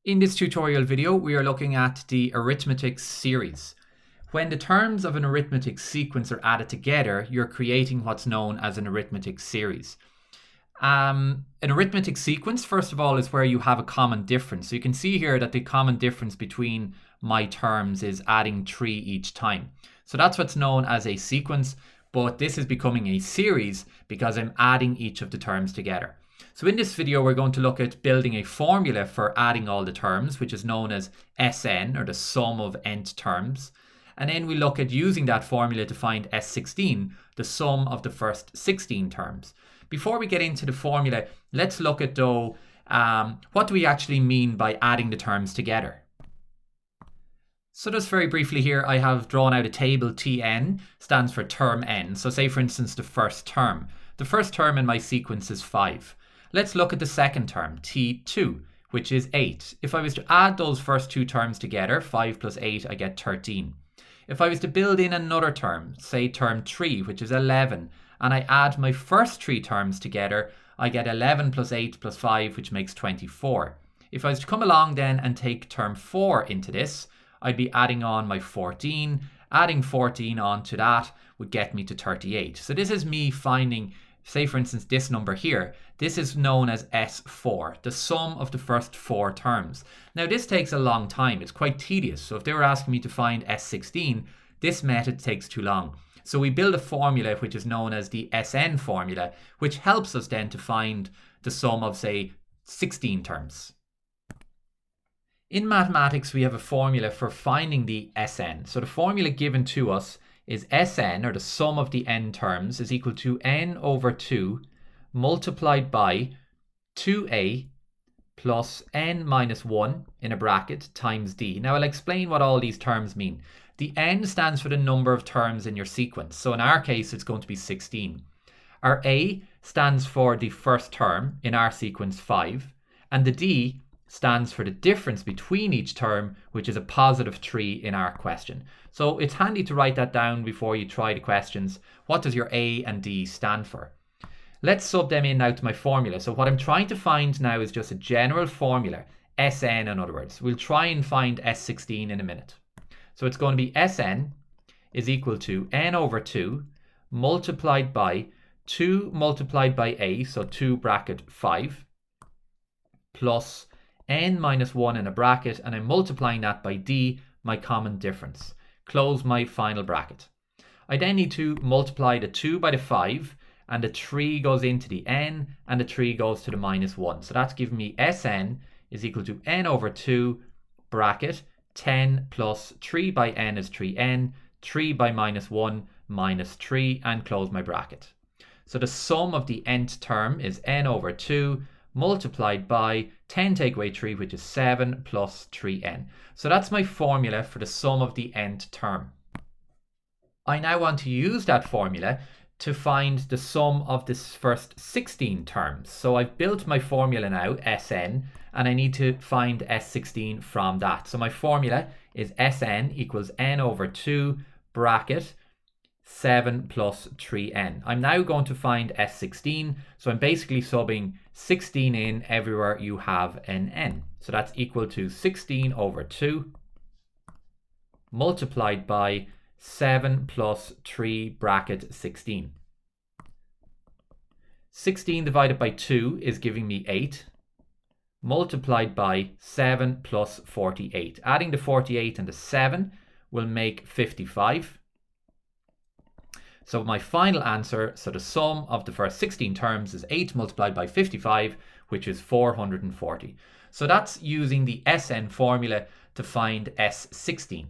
In this tutorial video, we are looking at the arithmetic series. When the terms of an arithmetic sequence are added together, you're creating what's known as an arithmetic series. An arithmetic sequence, first of all, is where you have a common difference. So you can see here that the common difference between my terms is adding 3 each time. So that's what's known as a sequence, but this is becoming a series because I'm adding each of the terms together. So in this video, we're going to look at building a formula for adding all the terms, which is known as Sn, or the sum of nth terms. And then we look at using that formula to find S16, the sum of the first 16 terms. Before we get into the formula, let's look at though, what do we actually mean by adding the terms together? So just very briefly here, I have drawn out a table. Tn stands for term n. So say for instance the first term. The first term in my sequence is 5. Let's look at the second term, T2, which is 8. If I was to add those first two terms together, 5 plus 8, I get 13. If I was to build in another term, say term 3, which is 11, and I add my first 3 terms together, I get 11 plus 8 plus 5, which makes 24. If I was to come along then and take term 4 into this, I'd be adding on my 14. Adding 14 on to that would get me to 38. So this is me finding, say for instance this number here, this is known as S4, the sum of the first 4 terms. Now this takes a long time, it's quite tedious, so if they were asking me to find S16, this method takes too long. So we build a formula which is known as the Sn formula, which helps us then to find the sum of say 16 terms. In mathematics we have a formula for finding the Sn. So the formula given to us is Sn, or the sum of the n terms, is equal to n over 2 multiplied by 2a plus n minus 1 in a bracket times d. Now I'll explain what all these terms mean. The n stands for the number of terms in your sequence. So in our case it's going to be 16. Our a stands for the first term, in our sequence 5, and the d stands for the difference between each term, which is a positive 3 in our question. So it's handy to write that down before you try the questions. What does your a and d stand for? Let's sub them in now to my formula. So what I'm trying to find now is just a general formula, Sn in other words. We'll try and find S16 in a minute. So it's going to be Sn is equal to n over 2 multiplied by 2 multiplied by a, so 2 bracket 5, plus n minus 1 in a bracket, and I'm multiplying that by d, my common difference. Close my final bracket. I then need to multiply the 2 by the 5, and the 3 goes into the n, and the 3 goes to the minus 1. So that's giving me Sn is equal to n over 2 bracket 10 plus 3 by n is 3n, 3 by minus 1 minus 3, and close my bracket. So the sum of the nth term is n over 2 multiplied by 10 take away 3, which is 7 plus 3n. So that's my formula for the sum of the nth term. I now want to use that formula to find the sum of this first 16 terms. So I've built my formula now, Sn, and I need to find S16 from that. So my formula is Sn equals n over 2 bracket 7 plus 3n. I'm now going to find S16, so I'm basically subbing 16 in everywhere you have an n. So that's equal to 16 over 2 multiplied by 7 plus 3 bracket 16. 16 divided by 2 is giving me 8, multiplied by 7 plus 48. Adding the 48 and the 7 will make 55. So my final answer, so the sum of the first 16 terms is 8 multiplied by 55, which is 440. So that's using the Sn formula to find S16.